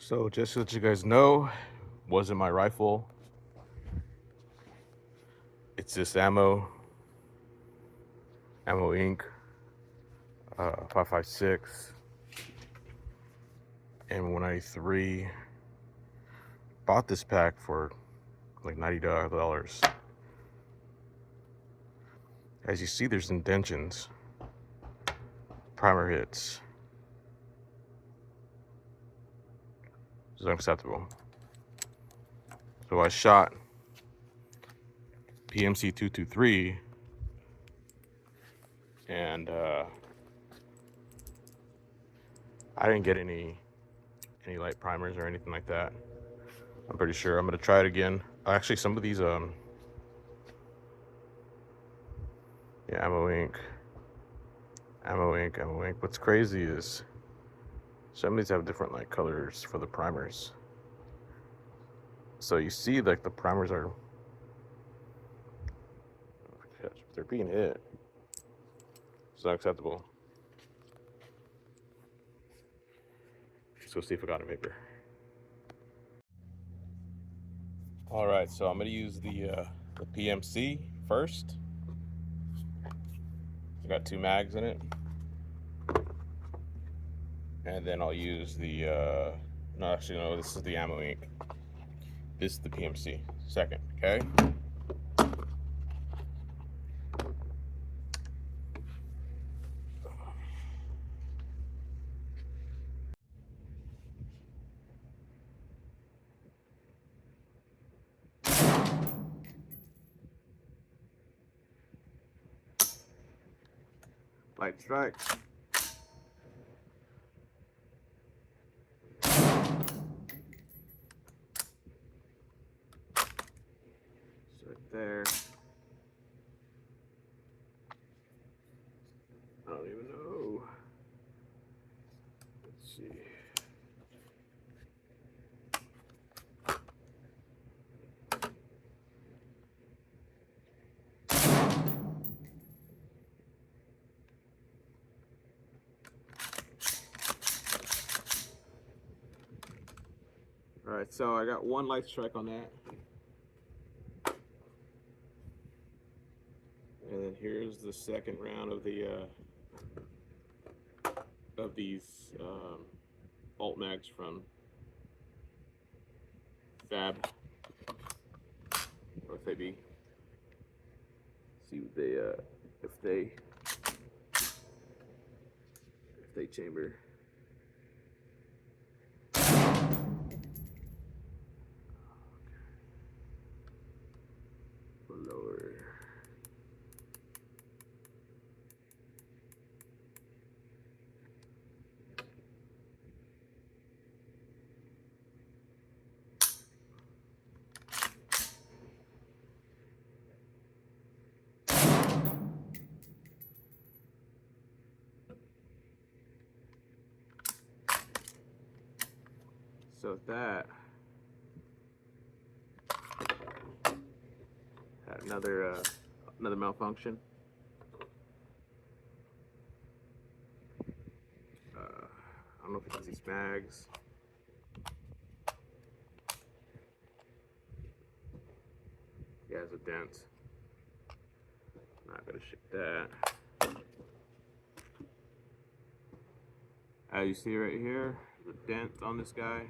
So just to let you guys know, wasn't my rifle. It's this ammo Inc. 5.56 and 193. Bought this pack for like $90. As you see, there's indentions, primer hits. This is unacceptable. So I shot PMC 223 and I didn't get any light primers or anything like that. I'm pretty sure. I'm gonna try it again. Actually, some of these yeah, Ammo Inc. What's crazy is some of these have different like colors for the primers. So you see, like the primers are, they're being hit. It's not acceptable. Let's go see if I got a paper. All right, so I'm gonna use the PMC first. I got 2 mags in it, and then I'll use the no, actually no, this is the Ammo Inc. This is the PMC second. Okay. Light strike. It's right there. I don't even know. Let's see. All right, so I got 1 light strike on that. And then here's the second round of the of these alt mags from Fab or FAB. See what they if they chamber. Lower. So that had another malfunction. I don't know if it's these mags. Yeah, it's a dent. Not gonna ship that. As you see right here, the dent on this guy.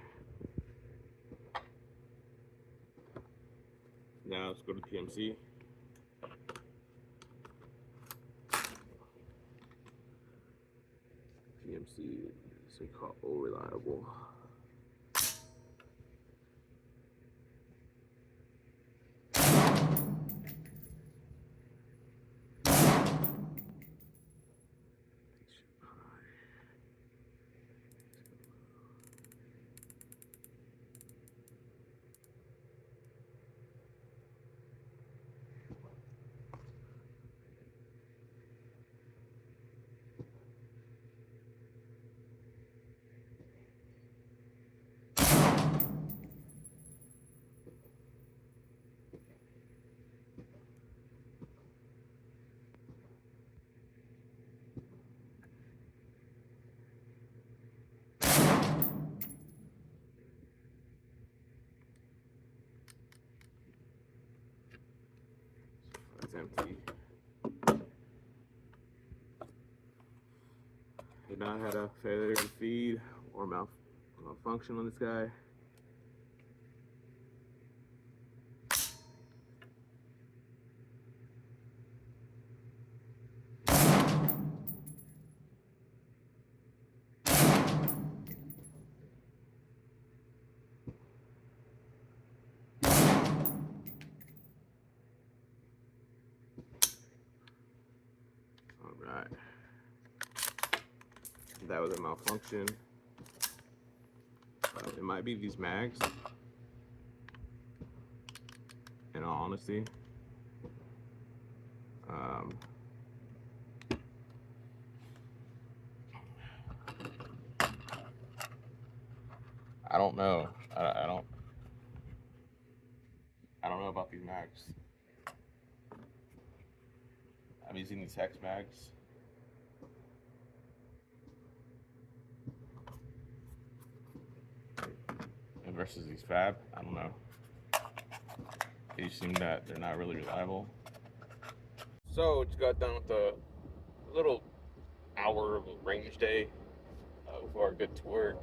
Now let's go to PMC. PMC is called reliable. empty. Did not have a failure to feed or malfunction on this guy. Alright. That was a malfunction. It might be these mags, in all honesty. I don't know. I don't know about these mags. I'm using these hex mags. And versus these fab, I don't know. They seem that they're not really reliable. So just got done with a little hour of a range day before I get to work.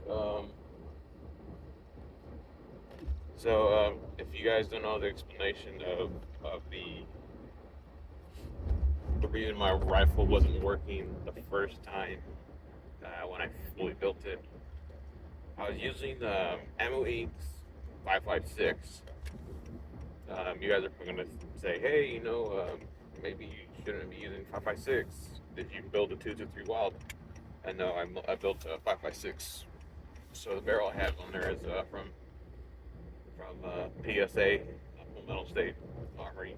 If you guys don't know the explanation of the reason my rifle wasn't working the first time when I fully built it, I was using Ammo Inc.'s 5.56. You guys are going to say, hey, you know, maybe you shouldn't be using 5.56. Did you build a 223 Wild? And no, I built a 5.56. So the barrel I have on there is from PSA, Metal State Armory.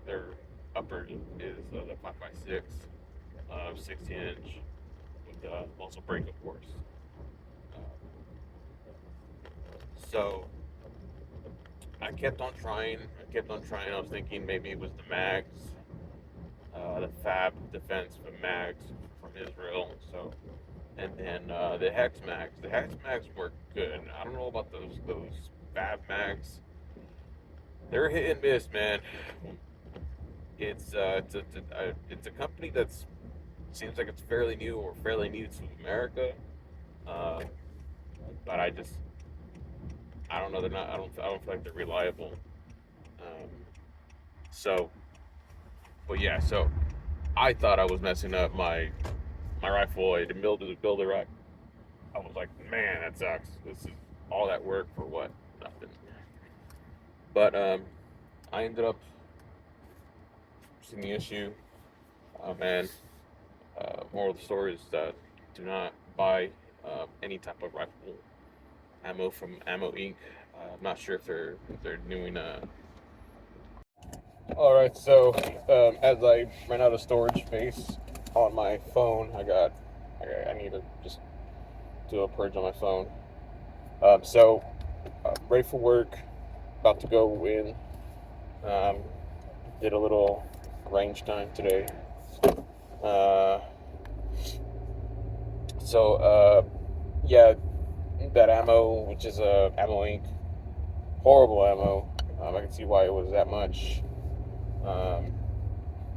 Their upper is the 5.56, 16-inch with muzzle brake, of course. So I kept on trying. I was thinking maybe it was the mags, the Fab Defense from mags from Israel. So, and then the hex mags. The hex mags work good. I don't know about those Fab mags. They're hit and miss, man. It's a company that's seems like it's fairly new to America, but I don't know. I don't feel like they're reliable. But yeah. So I thought I was messing up my rifle. I didn't build it right. I was like, man, that sucks. This is all that work for what? Nothing. But I ended up seeing the issue. Moral of the story is that do not buy any type of rifle ammo from Ammo Inc. I'm not sure if they're doing Alright, so as I ran out of storage space on my phone, I need to just do a purge on my phone. Ready for work, about to go in. Did a little range time today. Yeah, that ammo, which is Ammo Inc. Horrible ammo. I can see why it was that much.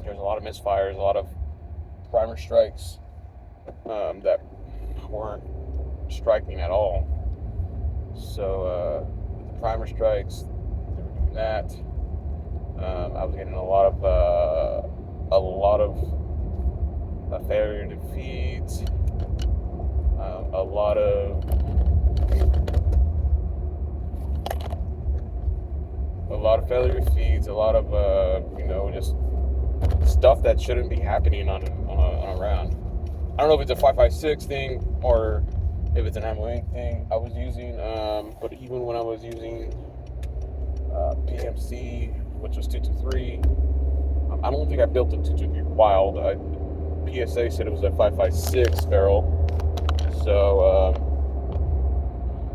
There's a lot of misfires, a lot of primer strikes that weren't striking at all. So the primer strikes, they were doing that. I was getting a lot of failure to feeds, a lot of failure feeds, a lot of just stuff that shouldn't be happening on a round. I don't know if it's a 5.56 thing or if it's an Ammo Inc. thing I was using, but even when I was using PMC, which was 223, I don't think I built a 223 Wild. PSA said it was a 5.56 barrel, so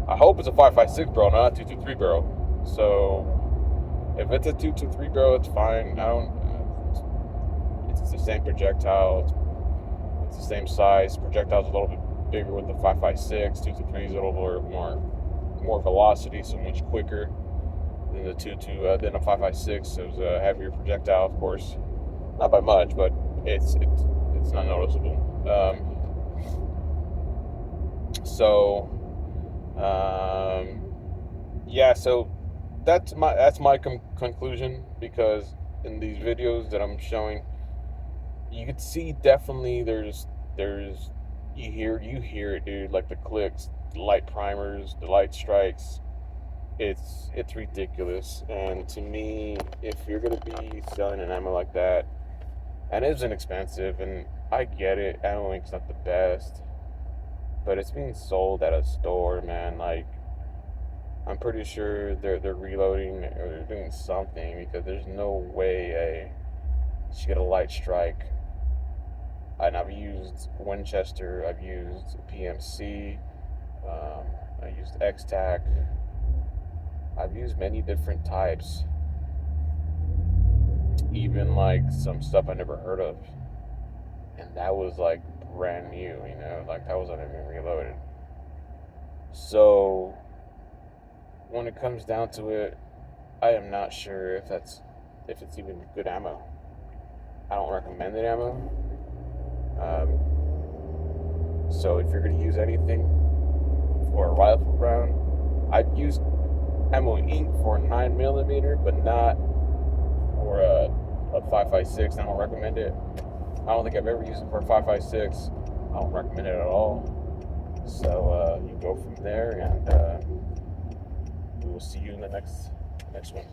I hope it's a 5.56 barrel, not a 223 barrel. So if it's a 223 barrel, it's fine. It's the same projectile. It's the same size. Projectile's a little bit bigger with the 5.56. 223 is a little more velocity, so much quicker. than the 2.2 than a 5.56. It was a heavier projectile, of course, not by much, but it's not noticeable. Yeah, so that's my conclusion, because in these videos that I'm showing, you could see definitely there's you hear it, dude, like the clicks, the light primers, the light strikes. It's ridiculous. And to me, if you're gonna be selling an ammo like that, and it's inexpensive, and I get it, Ammo Inc.'s not the best, but it's being sold at a store, man. Like, I'm pretty sure they're reloading, or they're doing something, because there's no way you should get a light strike. And I've used Winchester, I've used PMC, I used X-Tac, I've used many different types, even like some stuff I never heard of, and that was like brand new, you know, like that wasn't even reloaded. So when it comes down to it, I am not sure if it's even good ammo. I don't recommend it ammo. So if you're gonna use anything for a rifle round, I'd use Ammo Inc. for a 9mm, but not for a 5.56. I don't recommend it. I don't think I've ever used it for a 5.56. I don't recommend it at all. So you go from there, and we will see you in the next one.